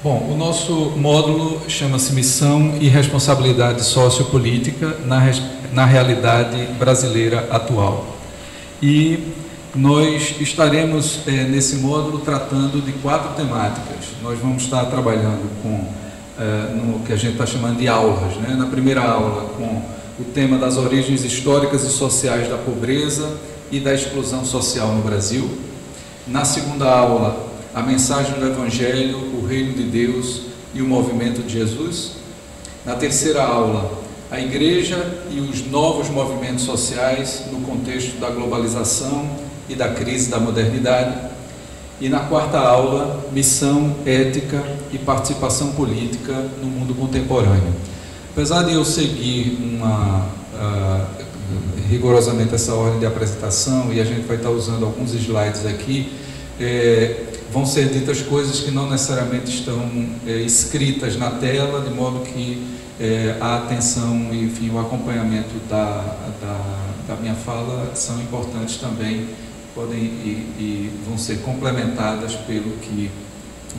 Bom, o nosso módulo chama-se Missão e Responsabilidade Sociopolítica na Realidade Brasileira Atual. E nós estaremos nesse módulo tratando de 4 temáticas. Nós vamos estar trabalhando no que a gente está chamando de aulas, né? Na primeira aula, com o tema das origens históricas e sociais da pobreza e da exclusão social no Brasil. Na segunda aula, a mensagem do Evangelho, o Reino de Deus e o movimento de Jesus. Na terceira aula, a Igreja e os novos movimentos sociais no contexto da globalização e da crise da modernidade. E na quarta aula, missão, ética e participação política no mundo contemporâneo. Apesar de eu seguir rigorosamente essa ordem de apresentação, e a gente vai estar usando alguns slides aqui, vão ser ditas coisas que não necessariamente estão escritas na tela, de modo que a atenção e, enfim, o acompanhamento da minha fala são importantes também, podem e vão ser complementadas pelo que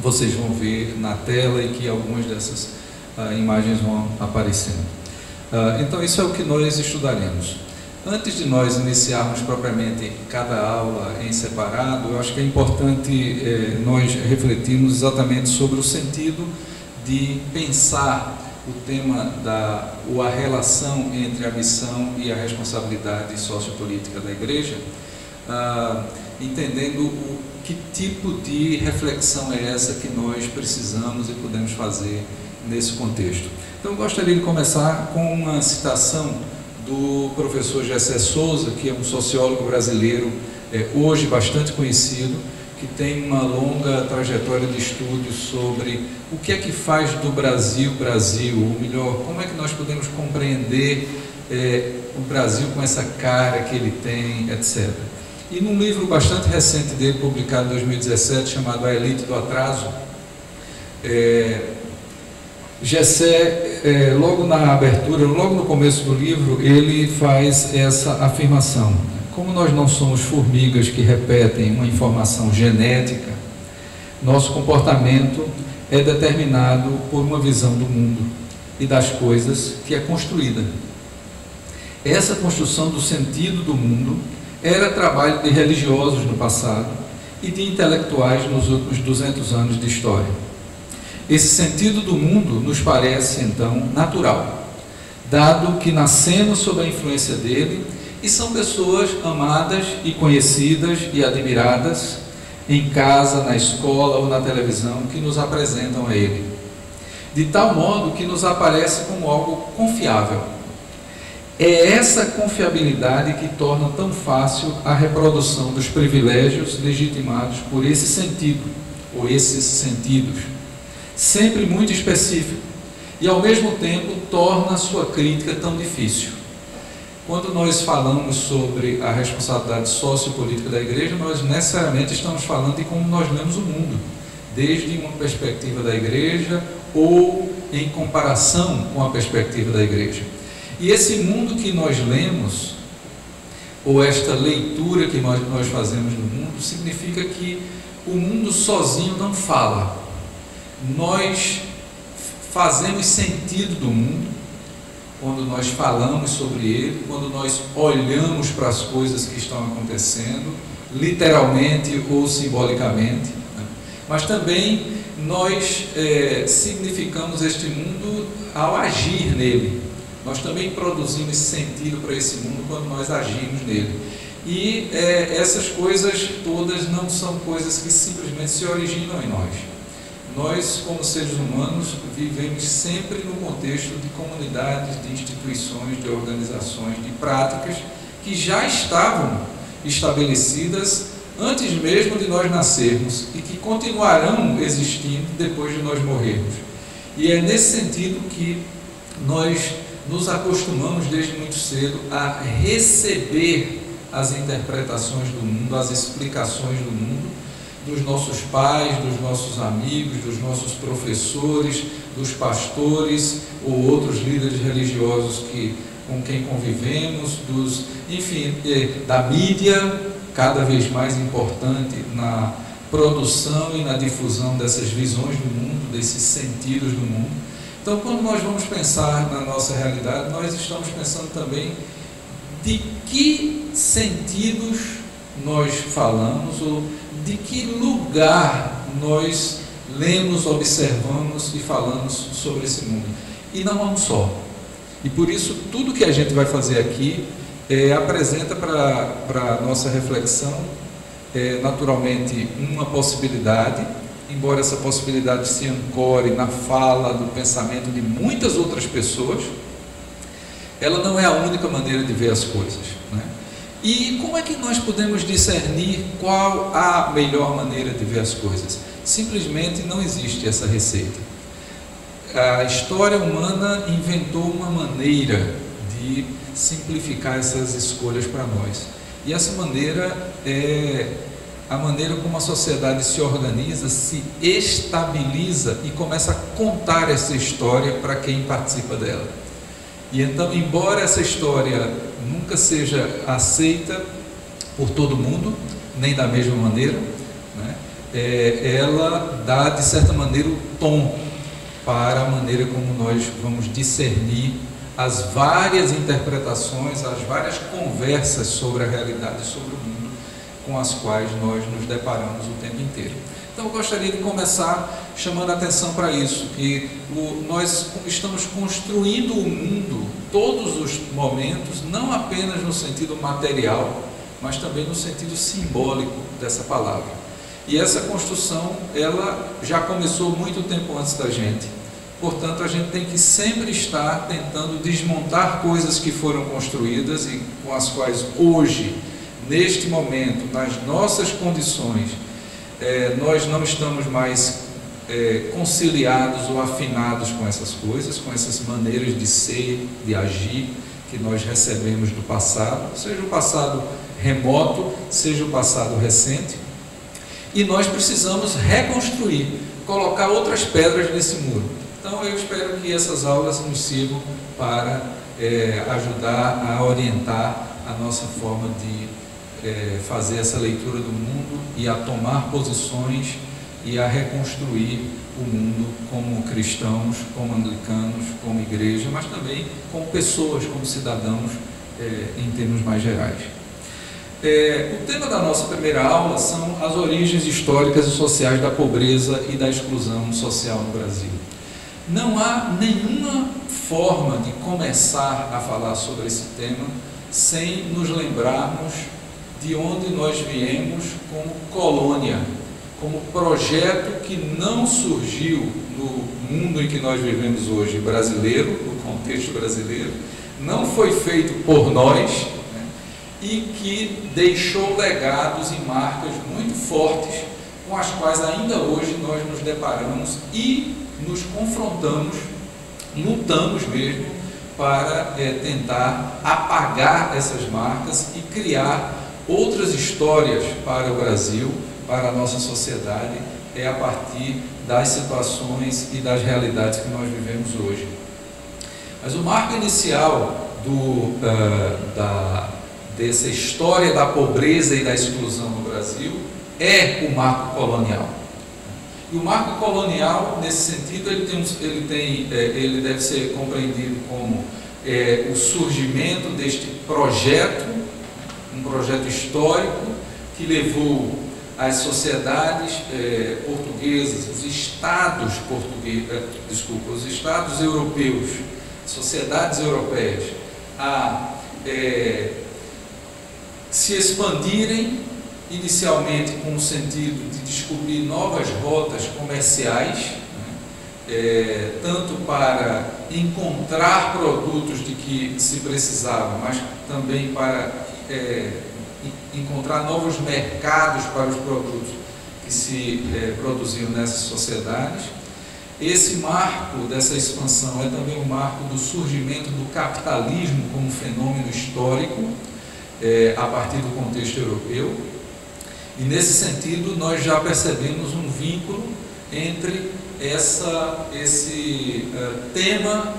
vocês vão ver na tela e que algumas dessas imagens vão aparecendo. Então, isso é o que nós estudaremos. Antes de nós iniciarmos propriamente cada aula em separado, eu acho que é importante nós refletirmos exatamente sobre o sentido de pensar o tema ou a relação entre a missão e a responsabilidade sociopolítica da Igreja, entendendo que tipo de reflexão é essa que nós precisamos e podemos fazer nesse contexto. Então, eu gostaria de começar com uma citação do professor Gessé Souza, que é um sociólogo brasileiro hoje bastante conhecido, que tem uma longa trajetória de estudos sobre o que é que faz do Brasil, ou melhor, como é que nós podemos compreender o Brasil com essa cara que ele tem, etc. E num livro bastante recente dele, publicado em 2017, chamado A Elite do Atraso, Gessé, logo na abertura, logo no começo do livro, ele faz essa afirmação: como nós não somos formigas que repetem uma informação genética, nosso comportamento é determinado por uma visão do mundo e das coisas que é construída. Essa construção do sentido do mundo era trabalho de religiosos no passado e de intelectuais nos últimos 200 anos de história. Esse sentido do mundo nos parece, então, natural, dado que nascemos sob a influência dele e são pessoas amadas e conhecidas e admiradas em casa, na escola ou na televisão que nos apresentam a ele, de tal modo que nos aparece como algo confiável. É essa confiabilidade que torna tão fácil a reprodução dos privilégios legitimados por esse sentido, ou esses sentidos, sempre muito específico, e ao mesmo tempo torna a sua crítica tão difícil. Quando nós falamos sobre a responsabilidade sociopolítica da Igreja, nós necessariamente estamos falando de como nós lemos o mundo, desde uma perspectiva da Igreja ou em comparação com a perspectiva da Igreja. E esse mundo que nós lemos, ou esta leitura que nós fazemos no mundo, significa que o mundo sozinho não fala. Nós fazemos sentido do mundo quando nós falamos sobre ele, quando nós olhamos para as coisas que estão acontecendo, literalmente ou simbolicamente, né? Mas também nós significamos este mundo ao agir nele. Nós também produzimos sentido para esse mundo quando nós agimos nele. E essas coisas todas não são coisas que simplesmente se originam em nós. Nós, como seres humanos, vivemos sempre no contexto de comunidades, de instituições, de organizações, de práticas que já estavam estabelecidas antes mesmo de nós nascermos e que continuarão existindo depois de nós morrermos. E é nesse sentido que nós nos acostumamos desde muito cedo a receber as interpretações do mundo, as explicações do mundo, dos nossos pais, dos nossos amigos, dos nossos professores, dos pastores ou outros líderes religiosos com quem convivemos, enfim, da mídia, cada vez mais importante produção e na difusão dessas visões do mundo, desses sentidos do mundo. Então, quando nós vamos pensar na nossa realidade, nós estamos pensando também de que sentidos nós falamos, ou de que lugar nós lemos, observamos e falamos sobre esse mundo. E não há um só. E por isso, tudo que a gente vai fazer aqui apresenta para a nossa reflexão, naturalmente, uma possibilidade, embora essa possibilidade se ancore na fala, do pensamento de muitas outras pessoas, ela não é a única maneira de ver as coisas, né? E como é que nós podemos discernir qual a melhor maneira de ver as coisas? Simplesmente não existe essa receita. A história humana inventou uma maneira de simplificar essas escolhas para nós. E essa maneira é a maneira como a sociedade se organiza, se estabiliza e começa a contar essa história para quem participa dela. E então, embora essa história nunca seja aceita por todo mundo, nem da mesma maneira, né, ela dá, de certa maneira, o tom para a maneira como nós vamos discernir as várias interpretações, as várias conversas sobre a realidade, sobre o mundo, com as quais nós nos deparamos o tempo inteiro. Então, eu gostaria de começar chamando a atenção para isso, que nós estamos construindo o mundo, todos os momentos, não apenas no sentido material, mas também no sentido simbólico dessa palavra. E essa construção, ela já começou muito tempo antes da gente. Portanto, a gente tem que sempre estar tentando desmontar coisas que foram construídas e com as quais hoje, neste momento, nas nossas condições, nós não estamos mais conciliados ou afinados com essas coisas, com essas maneiras de ser, de agir que nós recebemos do passado, seja o passado remoto, seja o passado recente, e nós precisamos reconstruir, colocar outras pedras nesse muro. Então, eu espero que essas aulas nos sirvam para ajudar a orientar a nossa forma de fazer essa leitura do mundo e a tomar posições e a reconstruir o mundo como cristãos, como anglicanos, como igreja, mas também como pessoas, como cidadãos, em termos mais gerais. O tema da nossa primeira aula são as origens históricas e sociais da pobreza e da exclusão social no Brasil. Não há nenhuma forma de começar a falar sobre esse tema sem nos lembrarmos de onde nós viemos como colônia, como projeto que não surgiu no mundo em que nós vivemos hoje, brasileiro, no contexto brasileiro, não foi feito por nós, né, e que deixou legados e marcas muito fortes com as quais ainda hoje nós nos deparamos e nos confrontamos, lutamos mesmo para tentar apagar essas marcas e criar outras histórias para o Brasil, para a nossa sociedade, a partir das situações e das realidades que nós vivemos hoje. Mas o marco inicial dessa história da pobreza e da exclusão no Brasil é o marco colonial. E o marco colonial, nesse sentido, ele deve ser compreendido como o surgimento deste projeto, um projeto histórico que levou as sociedades portuguesas, os estados os estados europeus, sociedades europeias, a se expandirem, inicialmente com o sentido de descobrir novas rotas comerciais, né, tanto para encontrar produtos de que se precisava, mas também para encontrar novos mercados para os produtos que se produziam nessas sociedades. Esse marco dessa expansão é também o marco do surgimento do capitalismo como fenômeno histórico, a partir do contexto europeu. E nesse sentido nós já percebemos um vínculo entre esse tema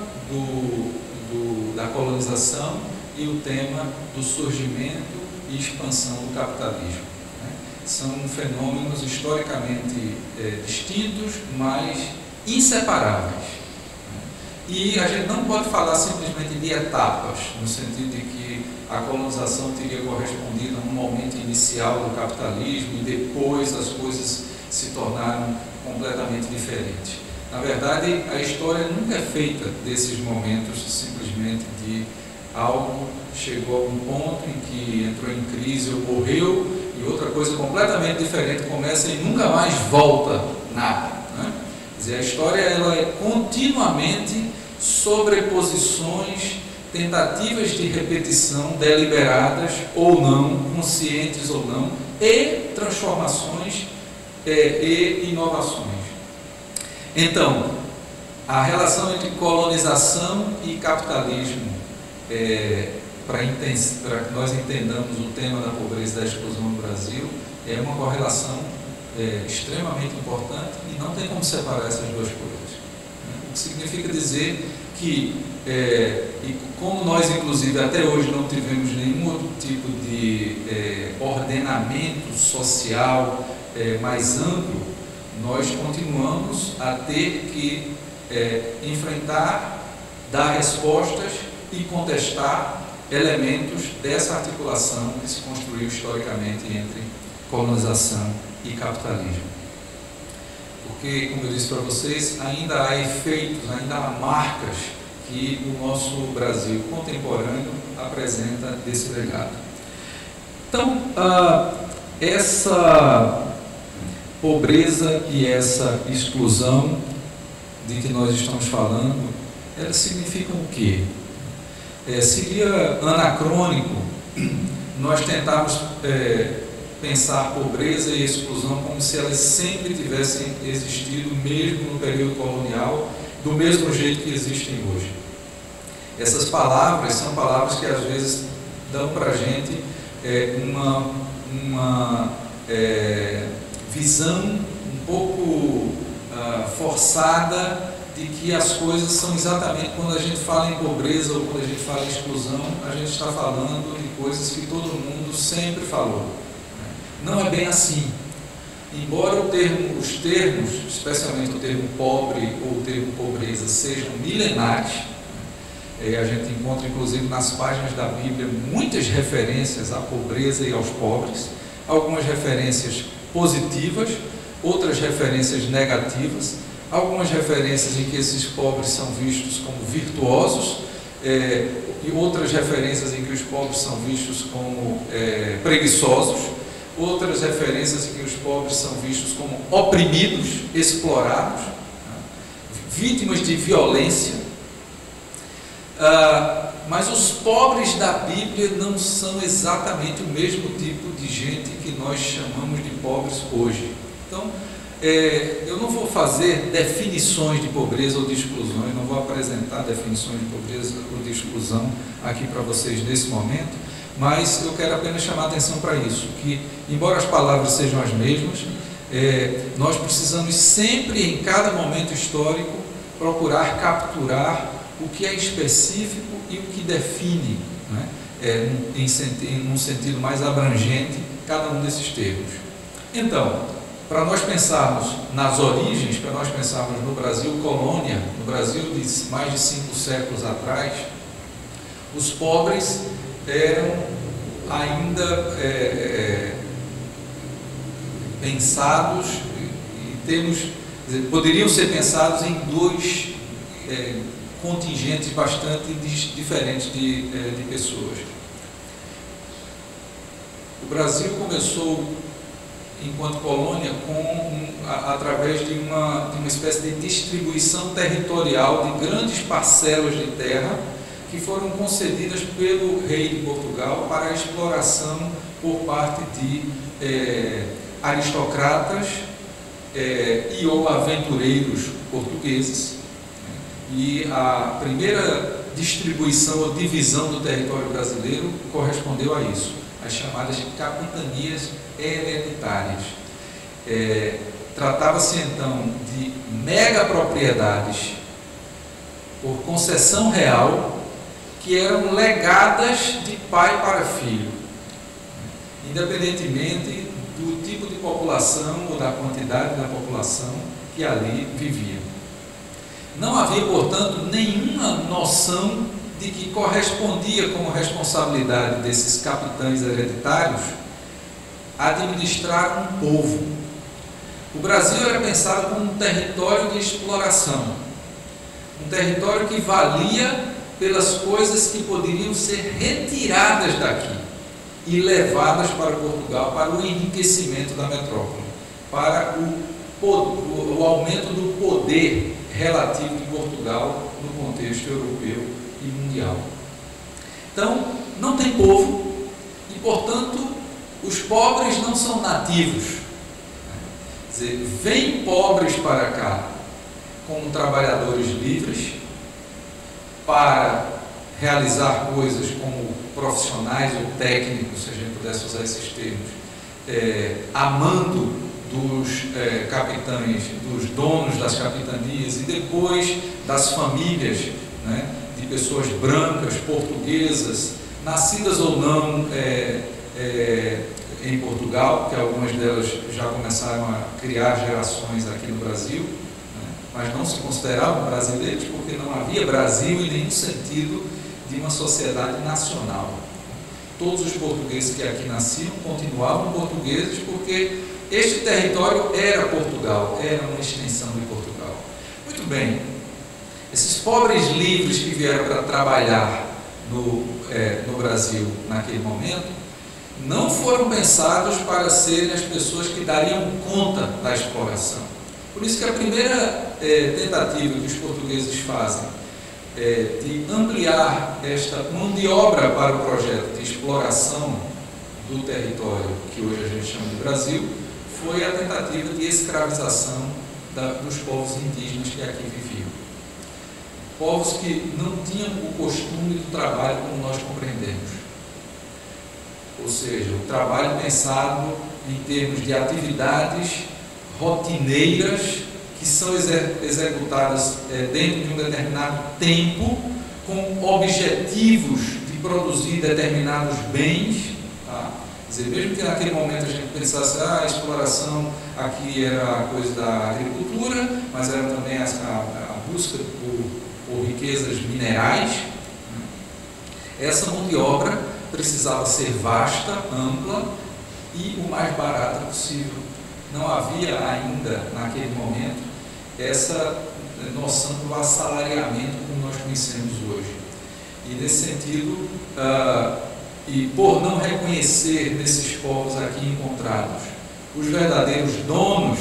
da colonização e o tema do surgimento e expansão do capitalismo, né? são fenômenos historicamente distintos, mas inseparáveis. E a gente não pode falar simplesmente de etapas, no sentido de que a colonização teria correspondido a um momento inicial do capitalismo e depois as coisas se tornaram completamente diferentes. Na verdade, a história nunca é feita desses momentos simplesmente de algo chegou a um ponto em que entrou em crise ou morreu e outra coisa completamente diferente começa e nunca mais volta nada, né? Quer dizer, a história ela é continuamente sobreposições, tentativas de repetição deliberadas ou não, conscientes ou não, e transformações e inovações. Então, a relação entre colonização e capitalismo, para que nós entendamos o tema da pobreza e da exclusão no Brasil, é uma correlação extremamente importante e não tem como separar essas duas coisas. O que significa dizer que, e como nós inclusive até hoje não tivemos nenhum outro tipo de ordenamento social mais amplo, nós continuamos a ter que enfrentar, dar respostas e contestar elementos dessa articulação que se construiu historicamente entre colonização e capitalismo. Porque, como eu disse para vocês, ainda há efeitos, ainda há marcas que o nosso Brasil contemporâneo apresenta desse legado. Então, essa pobreza e essa exclusão de que nós estamos falando, elas significam o quê? Seria anacrônico nós tentarmos pensar pobreza e exclusão como se elas sempre tivessem existido, mesmo no período colonial, do mesmo jeito que existem hoje. Essas palavras são palavras que às vezes dão para a gente uma visão um pouco forçada de que as coisas são exatamente, quando a gente fala em pobreza ou quando a gente fala em exclusão, a gente está falando de coisas que todo mundo sempre falou. Não é bem assim. Embora os termos, especialmente o termo pobre ou o termo pobreza, sejam milenares, a gente encontra inclusive nas páginas da Bíblia muitas referências à pobreza e aos pobres, algumas referências positivas, outras referências negativas, algumas referências em que esses pobres são vistos como virtuosos, e outras referências em que os pobres são vistos como preguiçosos, outras referências em que os pobres são vistos como oprimidos, explorados, vítimas de violência. Mas os pobres da Bíblia não são exatamente o mesmo tipo de gente que nós chamamos de pobres hoje. Então, eu não vou fazer definições de pobreza ou de exclusão, eu não vou apresentar definições de pobreza ou de exclusão aqui para vocês nesse momento, mas eu quero apenas chamar a atenção para isso, que embora as palavras sejam as mesmas, nós precisamos sempre, em cada momento histórico, procurar capturar o que é específico e o que define, né, num sentido mais abrangente, cada um desses termos. Então, para nós pensarmos nas origens, para nós pensarmos no Brasil colônia, no Brasil de mais de 5 séculos atrás, os pobres eram ainda pensados em termos, poderiam ser pensados em dois contingentes bastante diferentes de pessoas. O Brasil começou, enquanto colônia, através de uma espécie de distribuição territorial de grandes parcelas de terra que foram concedidas pelo rei de Portugal para a exploração por parte de aristocratas e ou aventureiros portugueses. E a primeira distribuição ou divisão do território brasileiro correspondeu a isso, as chamadas capitanias hereditárias. Tratava-se então de mega propriedades por concessão real que eram legadas de pai para filho, independentemente do tipo de população ou da quantidade da população que ali vivia. Não havia, portanto, nenhuma noção de que correspondia como responsabilidade desses capitães hereditários administrar um povo. O Brasil era pensado como um território de exploração, um território que valia pelas coisas que poderiam ser retiradas daqui e levadas para Portugal, para o enriquecimento da metrópole, para o aumento do poder relativo de Portugal no contexto europeu e mundial. Então, não tem povo e, portanto, os pobres não são nativos. Quer dizer, vêm pobres para cá como trabalhadores livres para realizar coisas como profissionais ou técnicos, se a gente pudesse usar esses termos, amando dos capitães, dos donos das capitanias e depois das famílias, né, de pessoas brancas, portuguesas, nascidas ou não em Portugal, porque algumas delas já começaram a criar gerações aqui no Brasil, né, mas não se consideravam brasileiros porque não havia Brasil em nenhum sentido de uma sociedade nacional. Todos os portugueses que aqui nasciam continuavam portugueses porque este território era Portugal, era uma extensão de Portugal. Muito bem, esses pobres livres que vieram para trabalhar no Brasil naquele momento, não foram pensados para serem as pessoas que dariam conta da exploração. Por isso que a primeira tentativa que os portugueses fazem de ampliar esta mão de obra para o projeto de exploração do território que hoje a gente chama de Brasil, foi a tentativa de escravização dos povos indígenas que aqui viviam. Povos que não tinham o costume do trabalho como nós compreendemos. Ou seja, o trabalho pensado em termos de atividades rotineiras que são executadas dentro de um determinado tempo, com objetivos de produzir determinados bens. Tá? Quer dizer, mesmo que naquele momento a gente pensasse a exploração aqui era a coisa da agricultura, mas era também a busca por riquezas minerais, né? Essa mão de obra precisava ser vasta, ampla e o mais barata possível. Não havia ainda, naquele momento, essa noção do assalariamento como nós conhecemos hoje. E nesse sentido, e por não reconhecer nesses povos aqui encontrados os verdadeiros donos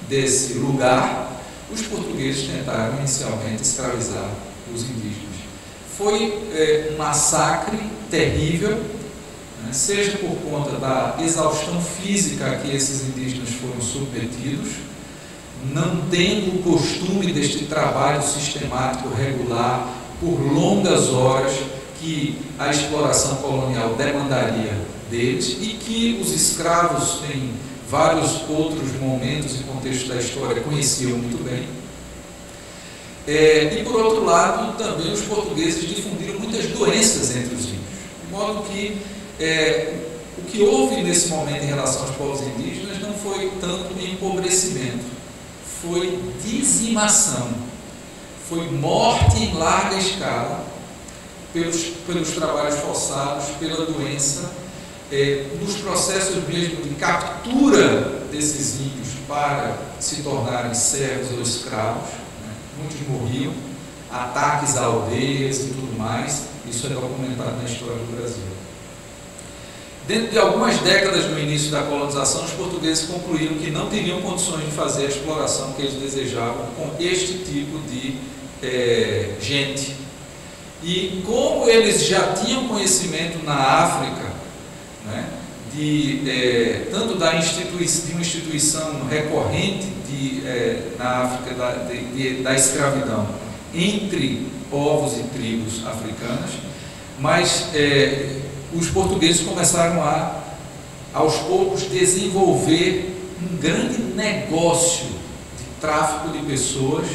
desse lugar, os portugueses tentaram inicialmente escravizar os indígenas. Foi um massacre terrível, né, seja por conta da exaustão física a que esses indígenas foram submetidos, não tendo o costume deste trabalho sistemático, regular, por longas horas, que a exploração colonial demandaria deles e que os escravos, em vários outros momentos e contextos da história, conheciam muito bem. E, por outro lado, também os portugueses difundiram muitas doenças entre os índios, de modo que o que houve nesse momento em relação aos povos indígenas não foi tanto empobrecimento, foi dizimação, foi morte em larga escala pelos trabalhos forçados, pela doença, nos processos mesmo de captura desses índios para se tornarem servos ou escravos. Muitos morriam, ataques a aldeias e tudo mais, isso é documentado na história do Brasil. Dentro de algumas décadas no início da colonização, os portugueses concluíram que não teriam condições de fazer a exploração que eles desejavam com este tipo de gente. E como eles já tinham conhecimento na África, né, tanto de uma instituição recorrente na África da escravidão entre povos e tribos africanas, mas os portugueses começaram aos poucos, desenvolver um grande negócio de tráfico de pessoas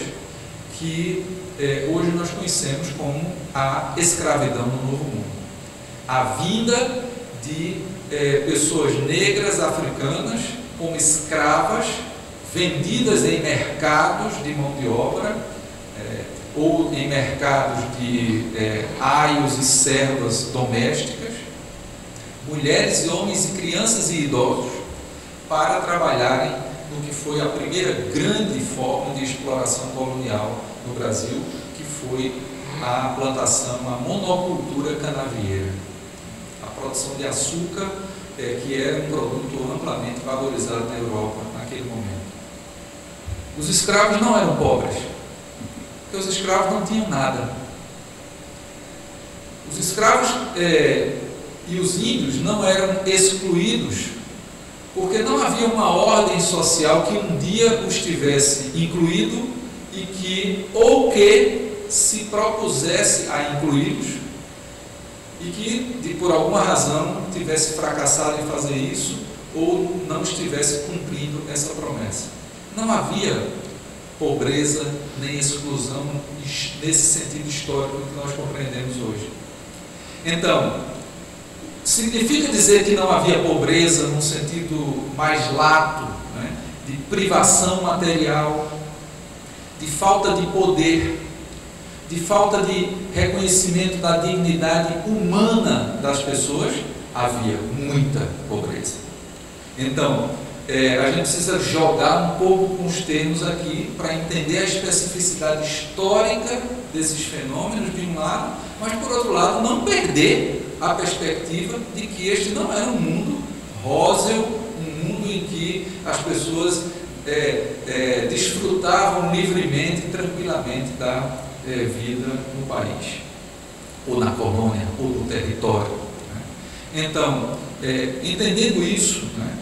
que hoje nós conhecemos como a escravidão no Novo Mundo. A vinda de pessoas negras africanas como escravas, vendidas em mercados de mão de obra, ou em mercados de aios e servas domésticas, mulheres e homens e crianças e idosos, para trabalharem no que foi a primeira grande forma de exploração colonial no Brasil, que foi a plantação, a monocultura canavieira, a produção de açúcar, que era um produto amplamente valorizado na Europa naquele momento. Os escravos não eram pobres, porque os escravos não tinham nada. Os escravos e os índios não eram excluídos, porque não havia uma ordem social que um dia os tivesse incluído e que se propusesse a incluí-los e que, por alguma razão, tivesse fracassado em fazer isso ou não estivesse cumprindo essa promessa. Não havia pobreza nem exclusão nesse sentido histórico que nós compreendemos hoje. Então, significa dizer que não havia pobreza num sentido mais lato, né, de privação material, de falta de poder, de falta de reconhecimento da dignidade humana das pessoas? Havia muita pobreza. Então, a gente precisa jogar um pouco com os termos aqui para entender a especificidade histórica desses fenômenos de um lado, mas por outro lado não perder a perspectiva de que este não era um mundo róseo, um mundo em que as pessoas desfrutavam livremente e tranquilamente da vida no país, ou na colônia, ou no território. Né? Então, entendendo isso, né,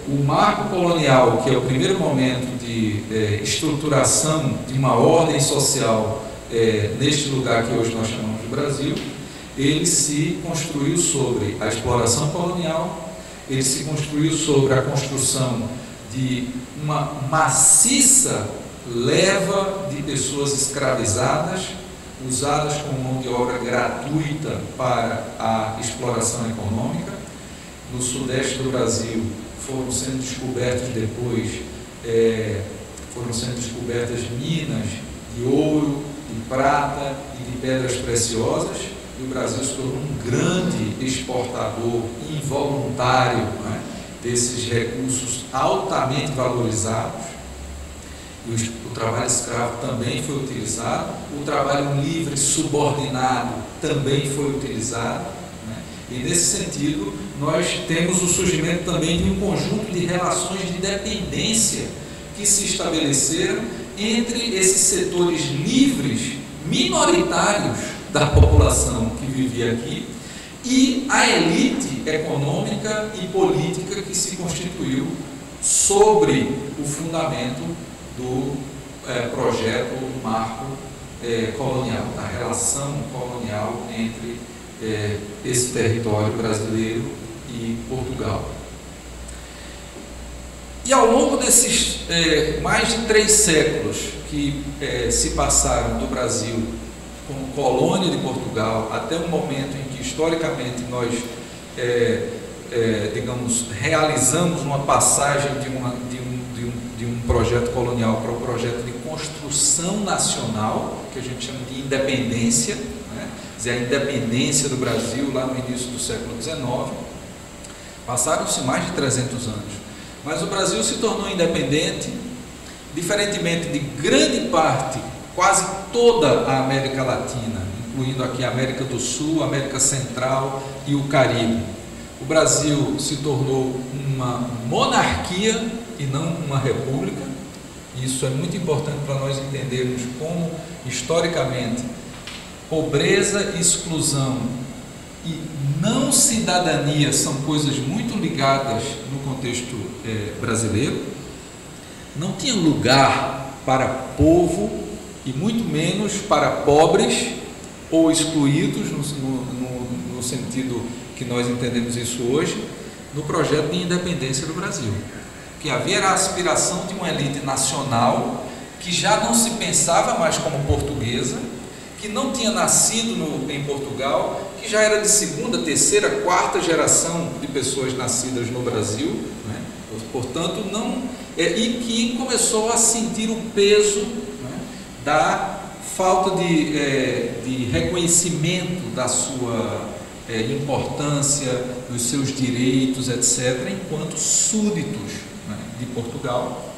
o marco colonial, que é o primeiro momento de estruturação de uma ordem social neste lugar que hoje nós chamamos de Brasil, ele se construiu sobre a exploração colonial, ele se construiu sobre a construção de uma maciça leva de pessoas escravizadas, usadas como mão de obra gratuita para a exploração econômica. No sudeste do Brasil foram sendo descobertos depois, foram sendo descobertas minas de ouro, de prata e de pedras preciosas, e o Brasil se tornou um grande exportador involuntário, né, desses recursos altamente valorizados. E o trabalho escravo também foi utilizado, o trabalho livre subordinado também foi utilizado, né? E nesse sentido nós temos o surgimento também de um conjunto de relações de dependência que se estabeleceram entre esses setores livres, minoritários da população que vivia aqui, e a elite econômica e política que se constituiu sobre o fundamento do projeto, do marco colonial, da relação colonial entre esse território brasileiro e Portugal. E ao longo desses mais de 3 séculos que se passaram do Brasil como colônia de Portugal até o momento em que historicamente nós digamos, realizamos uma passagem de um projeto colonial para um projeto de construção nacional, que a gente chama de independência, né? Quer dizer, a independência do Brasil lá no início do século XIX. Passaram-se mais de 300 anos, mas o Brasil se tornou independente, diferentemente de grande parte, quase toda a América Latina, incluindo aqui a América do Sul, a América Central e o Caribe. O Brasil se tornou uma monarquia e não uma república. Isso é muito importante para nós entendermos como, historicamente, pobreza, exclusão e não cidadania são coisas muito ligadas no contexto brasileiro. Não tinha lugar para povo e muito menos para pobres ou excluídos, no sentido que nós entendemos isso hoje, no projeto de independência do Brasil. O que havia era a aspiração de uma elite nacional que já não se pensava mais como portuguesa, que não tinha nascido em Portugal, que já era de segunda, terceira, quarta geração de pessoas nascidas no Brasil, né? Portanto, e que começou a sentir o peso, né, da falta de reconhecimento da sua importância, dos seus direitos, etc., enquanto súditos, né, de Portugal.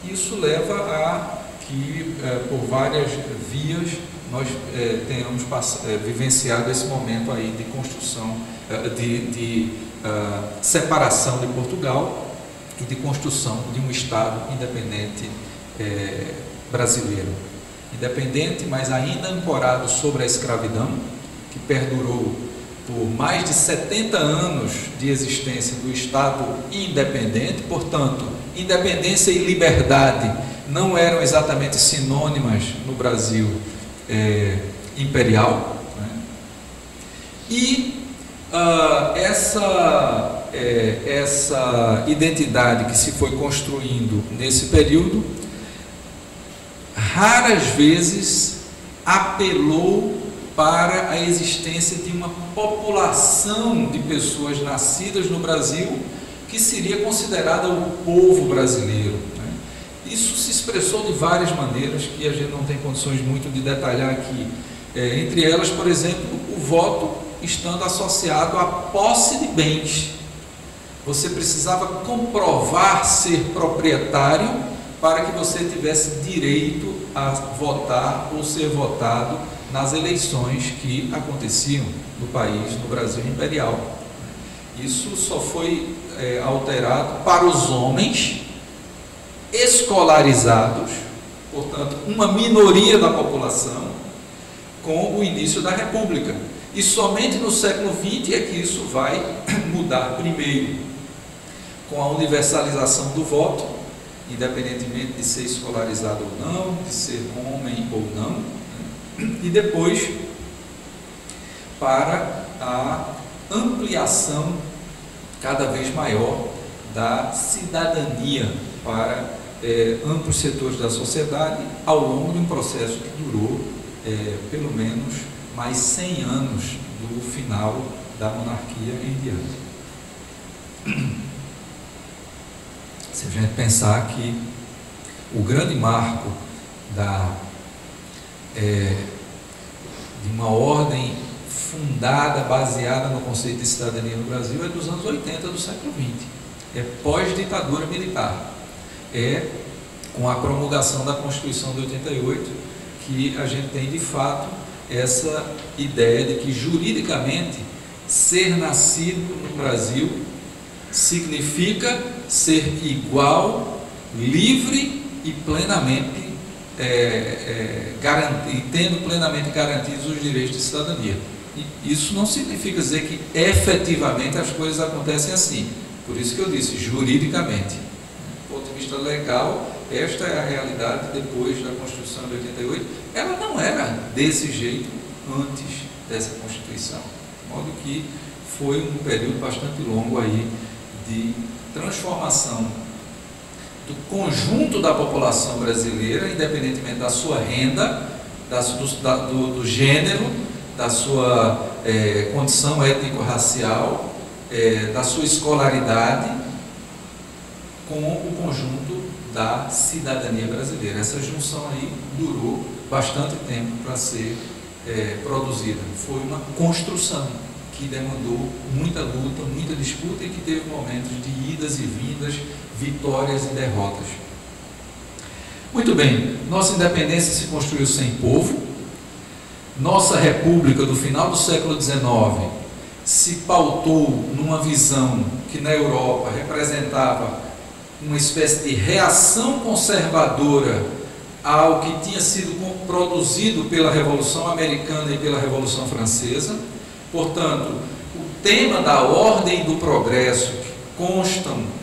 Isso leva a que, por várias vias, nós tenhamos vivenciado esse momento aí de construção, de separação de Portugal e de construção de um Estado independente brasileiro. Independente, mas ainda ancorado sobre a escravidão, que perdurou por mais de 70 anos de existência do Estado independente. Portanto, independência e liberdade não eram exatamente sinônimas no Brasil imperial, né? E essa identidade que se foi construindo nesse período, raras vezes apelou para a existência de uma população de pessoas nascidas no Brasil que seria considerada o povo brasileiro, né? Isso se expressou de várias maneiras que a gente não tem condições muito de detalhar aqui. Entre elas, por exemplo, o voto estando associado à posse de bens. Você precisava comprovar ser proprietário para que você tivesse direito a votar ou ser votado nas eleições que aconteciam no país, no Brasil imperial. Isso só foi alterado para os homens escolarizados, portanto, uma minoria da população, com o início da República. E somente no século XX é que isso vai mudar. Primeiro, com a universalização do voto, independentemente de ser escolarizado ou não, de ser homem ou não, e depois para a ampliação cada vez maior da cidadania para amplos setores da sociedade, ao longo de um processo que durou pelo menos mais 100 anos do final da monarquia em diante. Se a gente pensar que o grande marco de uma ordem fundada, baseada no conceito de cidadania no Brasil, é dos anos 80 do século XX, é pós-ditadura militar, com a promulgação da Constituição de 88, que a gente tem de fato essa ideia de que juridicamente ser nascido no Brasil significa ser igual, livre e plenamente tendo plenamente garantidos os direitos de cidadania. E isso não significa dizer que efetivamente as coisas acontecem assim. Por isso que eu disse, juridicamente. Do ponto de vista legal, esta é a realidade depois da Constituição de 88. Ela não era desse jeito antes dessa Constituição. De modo que foi um período bastante longo aí de transformação do conjunto da população brasileira, independentemente da sua renda, do gênero, da sua condição étnico-racial, da sua escolaridade, com o conjunto da cidadania brasileira. Essa junção aí durou bastante tempo para ser produzida. Foi uma construção que demandou muita luta, muita disputa e que teve momentos de idas e vindas, vitórias e derrotas. Muito bem, nossa independência se construiu sem povo. Nossa república do final do século XIX se pautou numa visão que na Europa representava uma espécie de reação conservadora ao que tinha sido produzido pela Revolução Americana e pela Revolução Francesa. Portanto, o tema da ordem e do progresso, que constam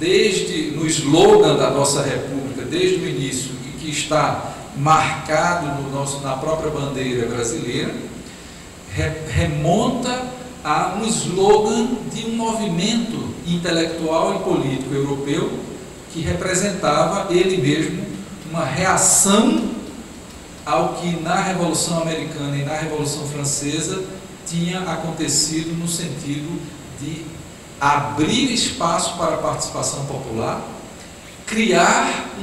no slogan da nossa República, desde o início, e que está marcado na própria bandeira brasileira, remonta a um slogan de um movimento intelectual e político europeu que representava ele mesmo uma reação ao que na Revolução Americana e na Revolução Francesa tinha acontecido no sentido de abrir espaço para a participação popular, criar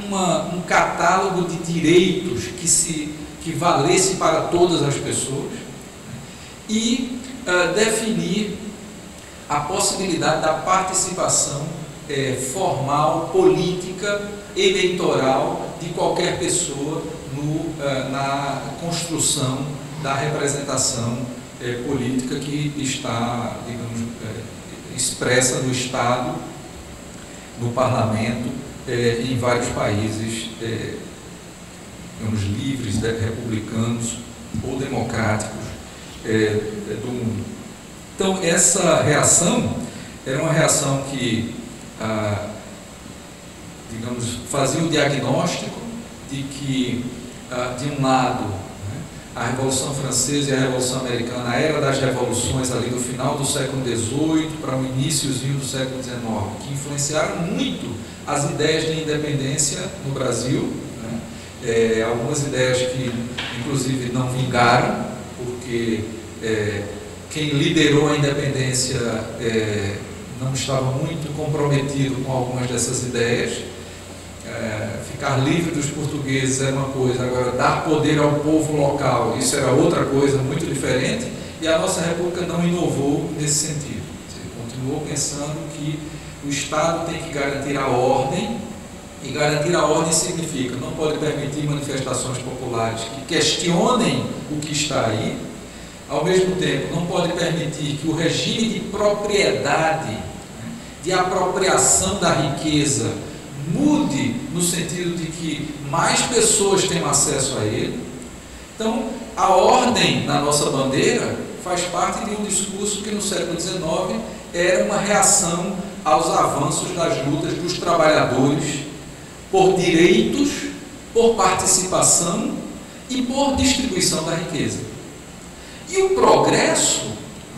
um catálogo de direitos que valesse para todas as pessoas e definir a possibilidade da participação formal, política, eleitoral de qualquer pessoa na construção da representação política que está, digamos, expressa no Estado, no Parlamento, em vários países, digamos, livres, republicanos ou democráticos do mundo. Então, essa reação era uma reação que, digamos, fazia o diagnóstico de que, de um lado, a Revolução Francesa e a Revolução Americana, a era das revoluções ali do final do século XVIII para o iníciozinho do século XIX, que influenciaram muito as ideias de independência no Brasil, né? Algumas ideias que, inclusive, não vingaram, porque quem liderou a independência não estava muito comprometido com algumas dessas ideias. Ficar livre dos portugueses era uma coisa, agora dar poder ao povo local, isso era outra coisa muito diferente, e a nossa República não inovou nesse sentido. Continuou pensando que o Estado tem que garantir a ordem, e garantir a ordem significa não pode permitir manifestações populares que questionem o que está aí, ao mesmo tempo não pode permitir que o regime de propriedade, de apropriação da riqueza, mude no sentido de que mais pessoas tenham acesso a ele. Então, a ordem na nossa bandeira faz parte de um discurso que no século XIX era uma reação aos avanços das lutas dos trabalhadores por direitos, por participação e por distribuição da riqueza. E o progresso,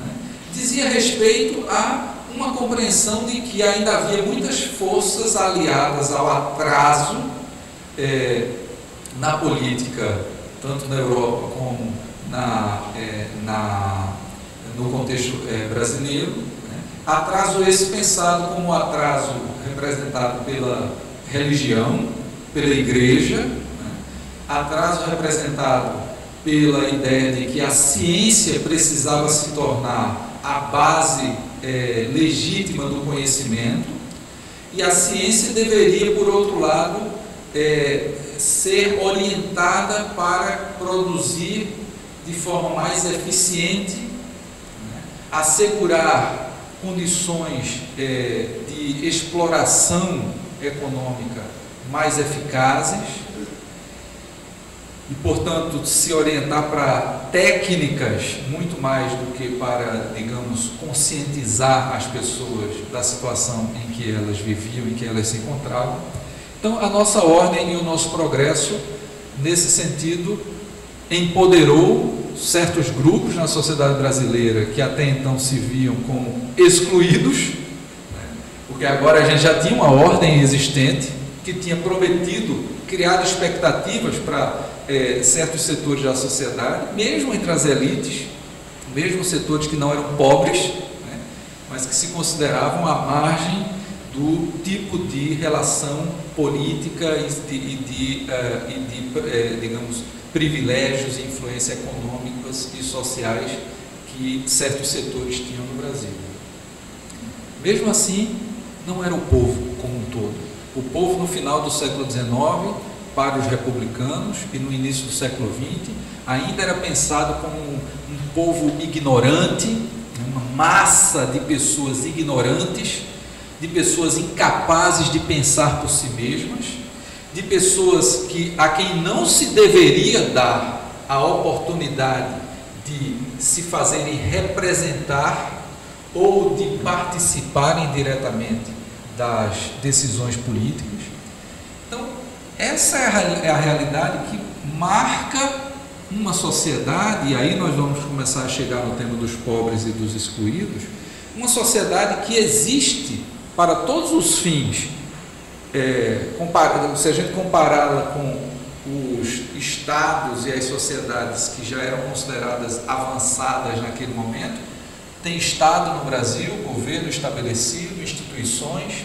né, dizia respeito a uma compreensão de que ainda havia muitas forças aliadas ao atraso na política, tanto na Europa como no contexto brasileiro, né? Atraso esse pensado como atraso representado pela religião, pela igreja, né? Atraso representado pela ideia de que a ciência precisava se tornar a base legítima do conhecimento, e a ciência deveria, por outro lado, ser orientada para produzir de forma mais eficiente, né, assegurar condições de exploração econômica mais eficazes e, portanto, se orientar para técnicas muito mais do que para, digamos, conscientizar as pessoas da situação em que elas viviam, em que elas se encontravam. Então, a nossa ordem e o nosso progresso, nesse sentido, empoderou certos grupos na sociedade brasileira que até então se viam como excluídos, porque agora a gente já tinha uma ordem existente que tinha prometido, criado expectativas para certos setores da sociedade, mesmo entre as elites, mesmo setores que não eram pobres, né, mas que se consideravam à margem do tipo de relação política e de digamos, privilégios e influências econômicas e sociais que certos setores tinham no Brasil. Mesmo assim, não era o povo como um todo. O povo, no final do século XIX, para os republicanos, e no início do século XX, ainda era pensado como um povo ignorante, uma massa de pessoas ignorantes, de pessoas incapazes de pensar por si mesmas, de pessoas a quem não se deveria dar a oportunidade de se fazerem representar ou de participarem diretamente das decisões políticas. Então, essa é a realidade que marca uma sociedade, e aí nós vamos começar a chegar no tema dos pobres e dos excluídos, uma sociedade que existe para todos os fins, se a gente compará-la com os estados e as sociedades que já eram consideradas avançadas naquele momento, tem Estado no Brasil, governo estabelecido, instituições,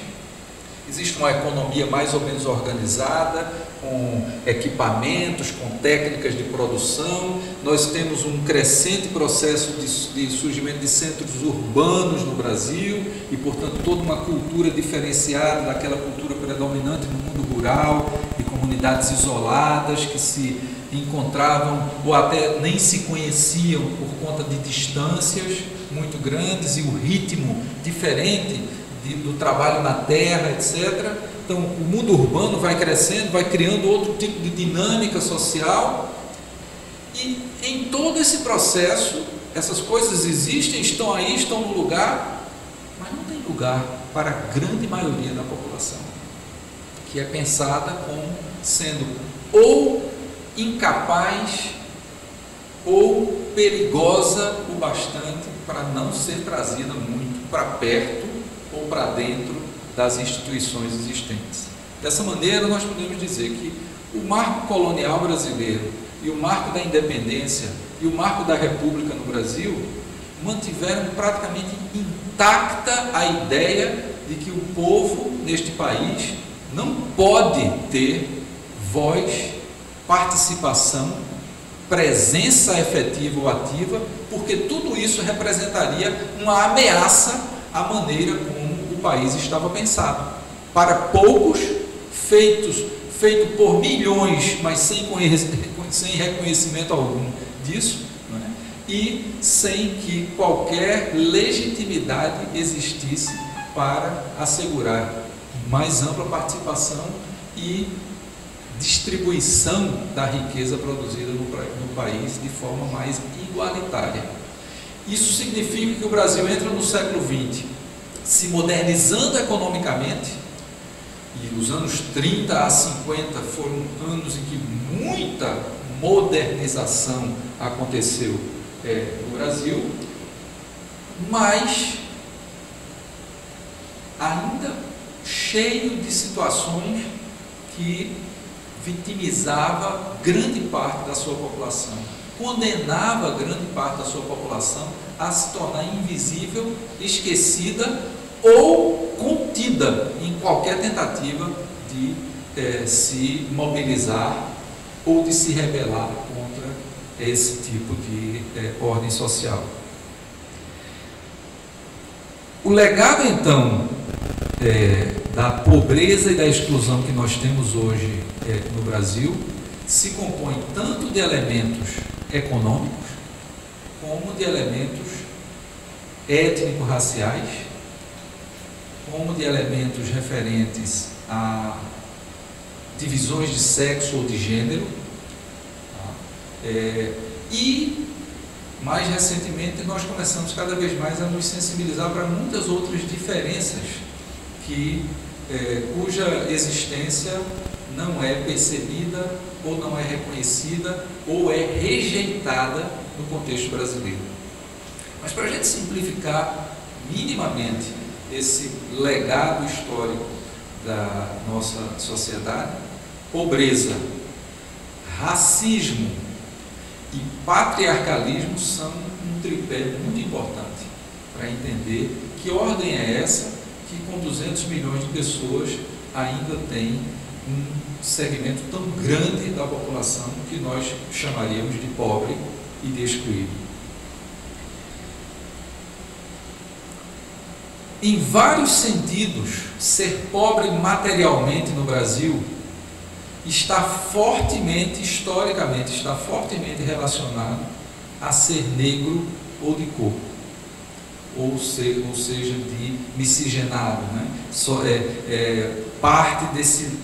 existe uma economia mais ou menos organizada, com equipamentos, com técnicas de produção, nós temos um crescente processo de surgimento de centros urbanos no Brasil e, portanto, toda uma cultura diferenciada daquela cultura predominante no mundo rural, de comunidades isoladas que se encontravam ou até nem se conheciam por conta de distâncias muito grandes e o ritmo diferente do trabalho na terra, etc. Então, o mundo urbano vai crescendo, vai criando outro tipo de dinâmica social e em todo esse processo, essas coisas existem, estão aí, estão no lugar, mas não tem lugar para a grande maioria da população, que é pensada como sendo ou incapaz ou perigosa o bastante para não ser trazida muito para perto ou para dentro das instituições existentes. Dessa maneira, nós podemos dizer que o marco colonial brasileiro e o marco da independência e o marco da república no Brasil mantiveram praticamente intacta a ideia de que o povo neste país não pode ter voz, participação, presença efetiva ou ativa, porque tudo isso representaria uma ameaça à maneira como o país estava pensado. Para poucos, feito por milhões, mas sem reconhecimento algum disso, não é? E sem que qualquer legitimidade existisse para assegurar mais ampla participação e distribuição da riqueza produzida no país de forma mais igualitária. Isso significa que o Brasil entra no século XX se modernizando economicamente, e os anos 30 a 50 foram anos em que muita modernização aconteceu no Brasil, mas ainda cheio de situações que vitimizava grande parte da sua população, condenava grande parte da sua população a se tornar invisível, esquecida ou contida em qualquer tentativa de se mobilizar ou de se rebelar contra esse tipo de ordem social. O legado, então, da pobreza e da exclusão que nós temos hoje no Brasil se compõe tanto de elementos econômicos como de elementos étnico-raciais, como de elementos referentes a divisões de sexo ou de gênero, tá? E mais recentemente nós começamos cada vez mais a nos sensibilizar para muitas outras diferenças cuja existência não é percebida ou não é reconhecida ou é rejeitada no contexto brasileiro. Mas para a gente simplificar minimamente esse legado histórico da nossa sociedade, pobreza, racismo e patriarcalismo são um tripé muito importante para entender que ordem é essa que com 200 milhões de pessoas ainda tem um segmento tão grande da população que nós chamaríamos de pobre e de excluído. Em vários sentidos, ser pobre materialmente no Brasil está fortemente, historicamente, está fortemente relacionado a ser negro ou de cor, ou seja, de miscigenado, né? Parte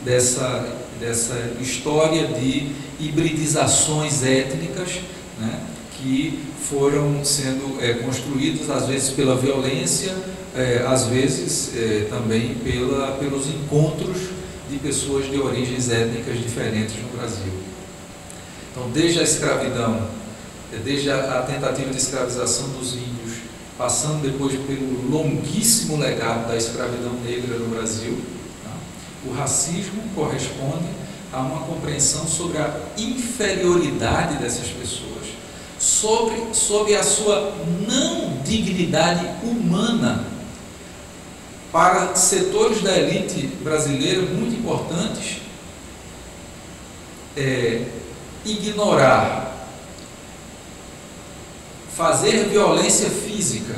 dessa história de hibridizações étnicas, né, que foram sendo construídas às vezes pela violência, às vezes também pelos encontros de pessoas de origens étnicas diferentes no Brasil. Então, desde a escravidão, desde a tentativa de escravização dos índios, passando depois pelo longuíssimo legado da escravidão negra no Brasil, tá? O racismo corresponde há uma compreensão sobre a inferioridade dessas pessoas, sobre a sua não dignidade humana. Para setores da elite brasileira muito importantes, ignorar, fazer violência física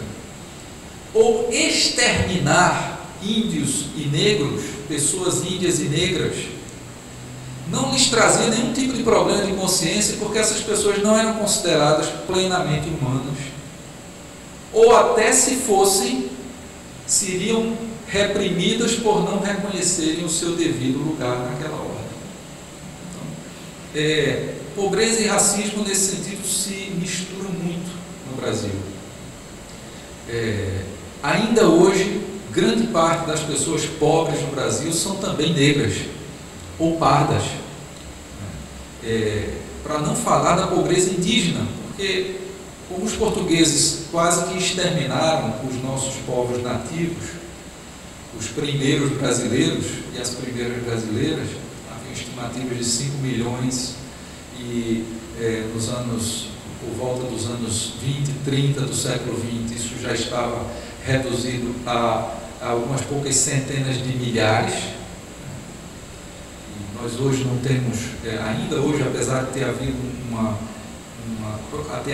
ou exterminar índios e negros, pessoas índias e negras, não lhes trazia nenhum tipo de problema de consciência, porque essas pessoas não eram consideradas plenamente humanas, ou até se fossem, seriam reprimidas por não reconhecerem o seu devido lugar naquela ordem. Então, pobreza e racismo nesse sentido se misturam muito no Brasil. Ainda hoje, grande parte das pessoas pobres no Brasil são também negras ou pardas, para não falar da pobreza indígena, porque como os portugueses quase que exterminaram os nossos povos nativos, os primeiros brasileiros e as primeiras brasileiras, havia estimativas de 5 milhões, e por volta dos anos 20, 30 do século XX, isso já estava reduzido a algumas poucas centenas de milhares. E nós hoje não temos, ainda hoje, apesar de ter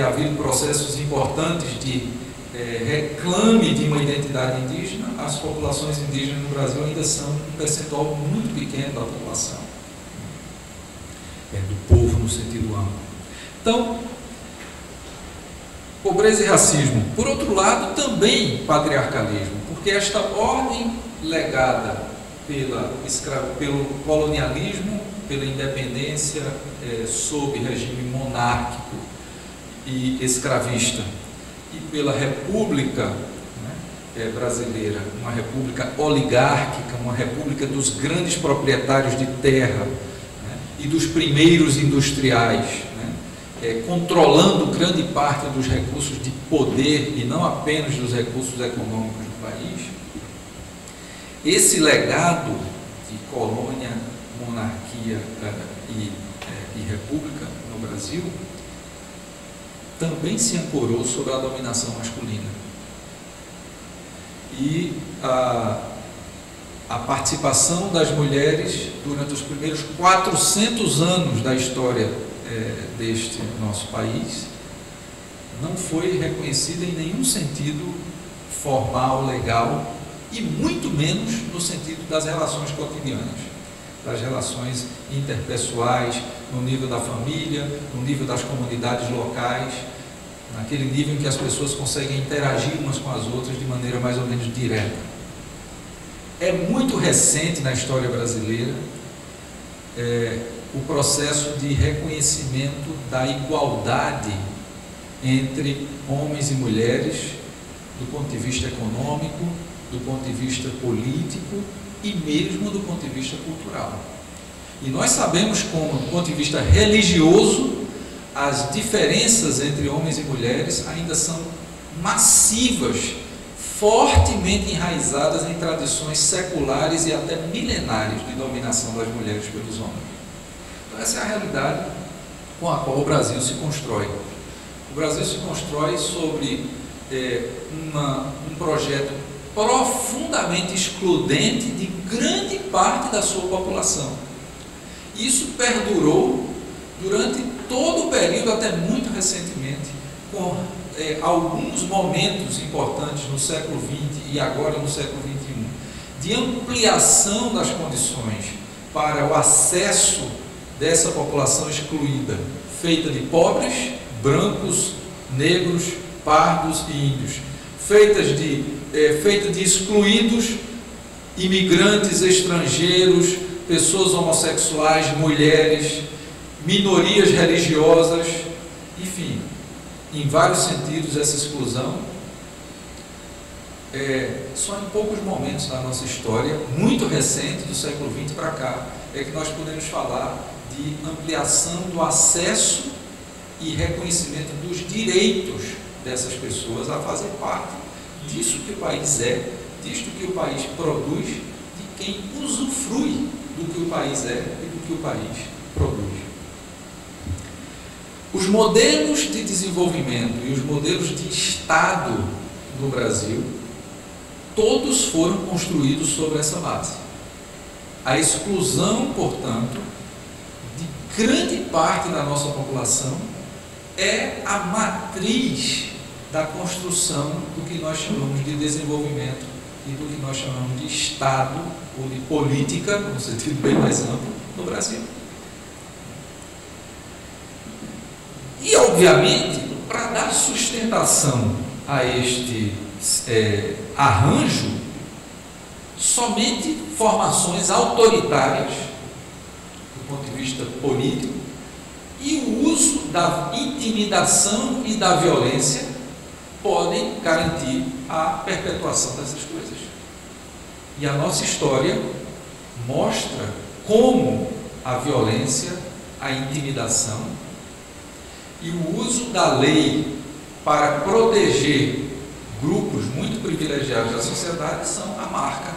havido processos importantes de reclame de uma identidade indígena, as populações indígenas no Brasil ainda são um percentual muito pequeno da população, do povo no sentido amplo. Então, pobreza e racismo. Por outro lado, também patriarcalismo, porque esta ordem legada pelo colonialismo, pela independência sob regime monárquico e escravista, e pela república brasileira, uma república oligárquica, uma república dos grandes proprietários de terra, e dos primeiros industriais, controlando grande parte dos recursos de poder e não apenas dos recursos econômicos do país. Esse legado de colônia, monarquia e república no Brasil também se ancorou sobre a dominação masculina. E a participação das mulheres durante os primeiros 400 anos da história deste nosso país não foi reconhecida em nenhum sentido formal, legal, e muito menos no sentido das relações cotidianas, das relações interpessoais, no nível da família, no nível das comunidades locais, naquele nível em que as pessoas conseguem interagir umas com as outras de maneira mais ou menos direta. É muito recente na história brasileira o processo de reconhecimento da igualdade entre homens e mulheres, do ponto de vista econômico, do ponto de vista político e mesmo do ponto de vista cultural. E nós sabemos como, do ponto de vista religioso, as diferenças entre homens e mulheres ainda são massivas, fortemente enraizadas em tradições seculares e até milenares de dominação das mulheres pelos homens. Então, essa é a realidade com a qual o Brasil se constrói. O Brasil se constrói sobre um projeto profundamente excludente de grande parte da sua população. Isso perdurou durante todo o período, até muito recentemente, com alguns momentos importantes no século XX e agora no século XXI, de ampliação das condições para o acesso dessa população excluída, feita de pobres, brancos, negros, pardos e índios, feita de excluídos, imigrantes estrangeiros, pessoas homossexuais, mulheres, minorias religiosas, enfim, em vários sentidos essa exclusão. Só em poucos momentos da nossa história, muito recente, do século XX para cá, é que nós podemos falar de ampliação do acesso e reconhecimento dos direitos dessas pessoas a fazer parte disso que o país disto que o país produz, de quem usufrui do que o país é e do que o país produz. Os modelos de desenvolvimento e os modelos de Estado no Brasil, todos foram construídos sobre essa base. A exclusão, portanto, de grande parte da nossa população é a matriz da construção do que nós chamamos de desenvolvimento e do que nós chamamos de Estado ou de política, no sentido bem mais amplo, no Brasil. E, obviamente, para dar sustentação a este arranjo, somente formações autoritárias, do ponto de vista político, e o uso da intimidação e da violência podem garantir a perpetuação dessas coisas. E a nossa história mostra como a violência, a intimidação e o uso da lei para proteger grupos muito privilegiados da sociedade são a marca.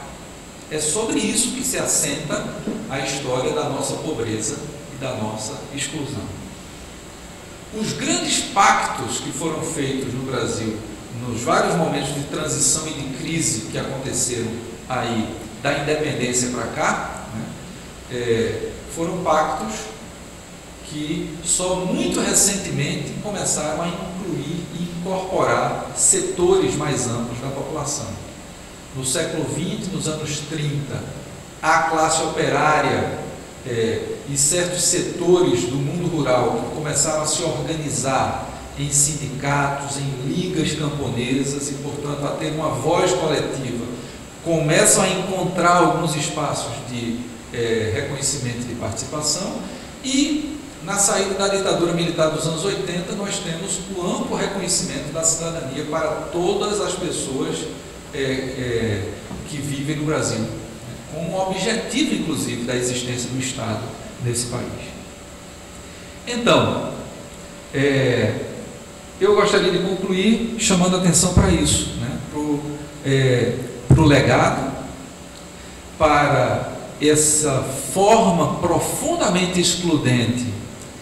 É sobre isso que se assenta a história da nossa pobreza e da nossa exclusão. Os grandes pactos que foram feitos no Brasil, nos vários momentos de transição e de crise que aconteceram aí, da independência para cá, né, foram pactos que só muito recentemente começaram a incluir e incorporar setores mais amplos da população. No século XX, nos anos 30, a classe operária e certos setores do mundo rural que começaram a se organizar em sindicatos, em ligas camponesas e, portanto, a ter uma voz coletiva, começam a encontrar alguns espaços de reconhecimento de participação. E na saída da ditadura militar dos anos 80, nós temos o amplo reconhecimento da cidadania para todas as pessoas que vivem no Brasil, né, como objetivo, inclusive, da existência do Estado nesse país. Então, eu gostaria de concluir chamando a atenção para isso, né, para o legado, para essa forma profundamente excludente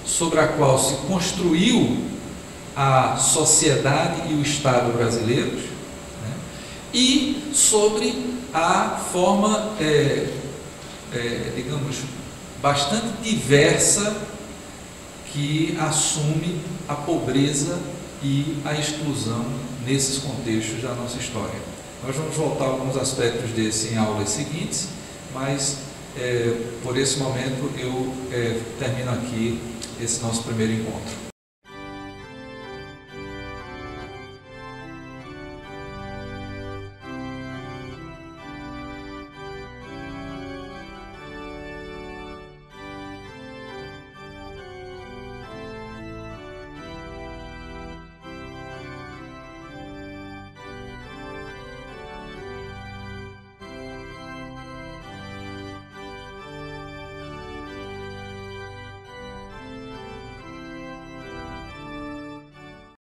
sobre a qual se construiu a sociedade e o Estado brasileiros, né, e sobre a forma, digamos, bastante diversa que assume a pobreza e a exclusão nesses contextos da nossa história. Nós vamos voltar a alguns aspectos desse em aulas seguintes, mas por esse momento eu termino aqui esse nosso primeiro encontro.